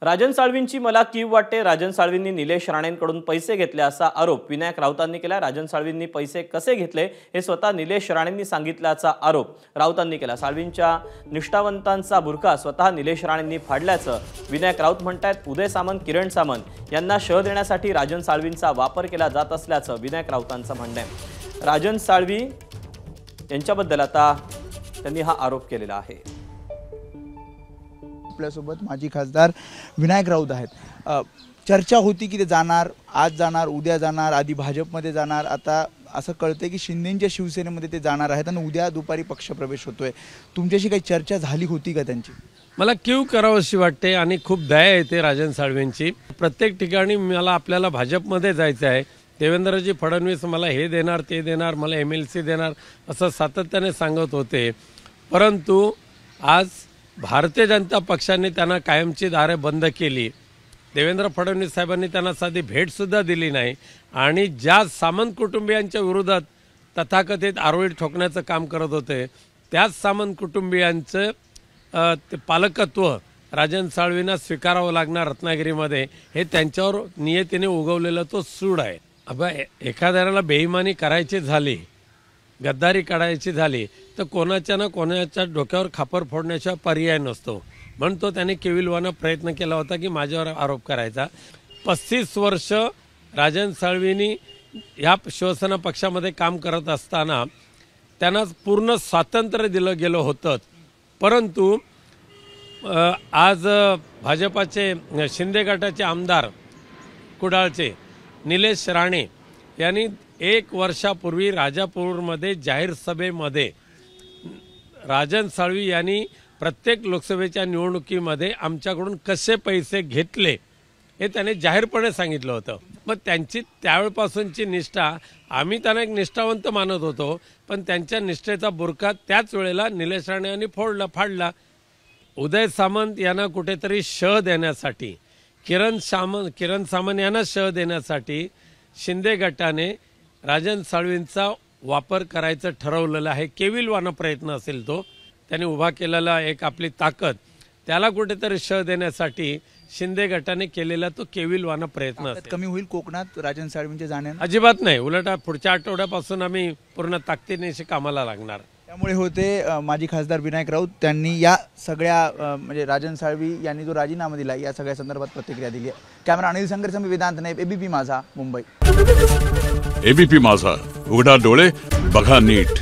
राजन साळवींची मला कीव वाटते। राजन साळवींनी निलेश राणेंकडून पैसे घेतले असा आरोप विनायक राऊतांनी केला। राजन साळवींनी पैसे कसे घेतले हे स्वतः निलेश राणेंनी सांगितल्याचा आरोप राऊतांनी केला। साळवींच्या निष्ठावंतांचा बुरखा स्वतः निलेश राणेंनी फाडल्याचं विनायक राऊत म्हणतात। उदय सामंत, किरण सामंत यांना शह देण्यासाठी राजन साळवींचा वापर केला जात असल्याचं विनायक राऊतांचं म्हणणं आहे। राजन साळवी यांच्याबद्दल आता त्यांनी हा आरोप केलेला आहे। आपल्यासोबत माजी खासदार विनायक राऊत आहेत। चर्चा होती की ते जाणार, आज जाणार, उद्या जाणार, आधी भाजपमध्ये जाणार, आता असं कळतंय की शिंदेंच्या शिवसेनेमध्ये ते जाणार आहेत आणि उद्या दुपारी पक्षप्रवेश होतोय। तुमच्याशी काही चर्चा झाली होती का त्यांची? मला कीव करावीशी वाटते आणि खूप दया येते राजन साळवींची। प्रत्येक ठिकाणी मला आपल्याला भाजपमध्ये जायचं आहे, देवेंद्रजी फडणवीस मला हे देणार ते देणार, मला MLC देणार असं सातत्याने सांगत होते, परंतु आज भारतीय जनता पक्षाने त्यांना कायमची दारे बंद केली। देवेंद्र फडणवीस साहेबांनी त्यांना साधी भेटसुद्धा दिली नाही आणि ज्या सामंत कुटुंबियांच्या विरोधात तथाकथित आरोळी ठोकण्याचं काम करत होते त्याच सामंत कुटुंबियांचं पालकत्व राजन साळवींना स्वीकारावं लागणार रत्नागिरीमध्ये, हे त्यांच्यावर नियतीने उगवलेला तो सूड आहे। अब एखाद्याला बेईमानी करायची झाली, गद्दारी काढायची झाली तर कोणाच्या ना कोणाच्या डोक्यावर खापर फोडण्याशिवाय पर्याय नसतो, म्हणून तो त्याने केविलवाना प्रयत्न केला होता की माझ्यावर आरोप करायचा। 35 वर्ष राजन साळवींनी या शिवसेना पक्षामध्ये काम करत असताना त्यांना पूर्ण स्वातंत्र्य दिलं गेलं होतं, परंतु आज भाजपाचे शिंदे गटाचे आमदार कुडाळचे निलेश राणे यांनी 1 वर्षापूर्वी राजापूरमध्ये जाहीर सभेमध्ये राजन साळवी यांनी प्रत्येक लोकसभेच्या निवडणुकीमध्ये आमच्याकडून कसे पैसे घेतले हे त्याने जाहीरपणे सांगितलं होतं। मग त्यांची त्यावेळपासूनची निष्ठा, आम्ही त्यांना एक निष्ठावंत मानत होतो, पण त्यांच्या निष्ठेचा बुरखा त्याच वेळेला निलेश राणे यांनी फाडला। उदय सामंत यांना कुठेतरी शह देण्यासाठी, किरण सामंत यांना शह देण्यासाठी शिंदे गटाने राजन साळवींचा वापर करायचं ठरवलेलं आहे। केविलवाना प्रयत्न असेल तो, त्याने उभा केलेला एक आपली ताकद, त्याला कुठेतरी शह देण्यासाठी शिंदे गटाने केलेला तो केविलवाना प्रयत्न असेल। कमी होईल कोकणात राजन साळवींच्या जाण्याने? अजिबात नाही, उलट पुढच्या आठवड्यापासून आम्ही पूर्ण ताकदीने कामाला लागणार। त्यामुळे होते माजी खासदार विनायक राऊत, त्यांनी या सगळ्या म्हणजे राजन साळवी यांनी जो राजीनामा दिला या सगळ्या संदर्भात प्रतिक्रिया दिली आहे। कॅमेरा अनिल संघर्ष, मी वेदांत नाईक, ABP माझा, मुंबई। ABP माझा, उघडा डोळे बघा नीट।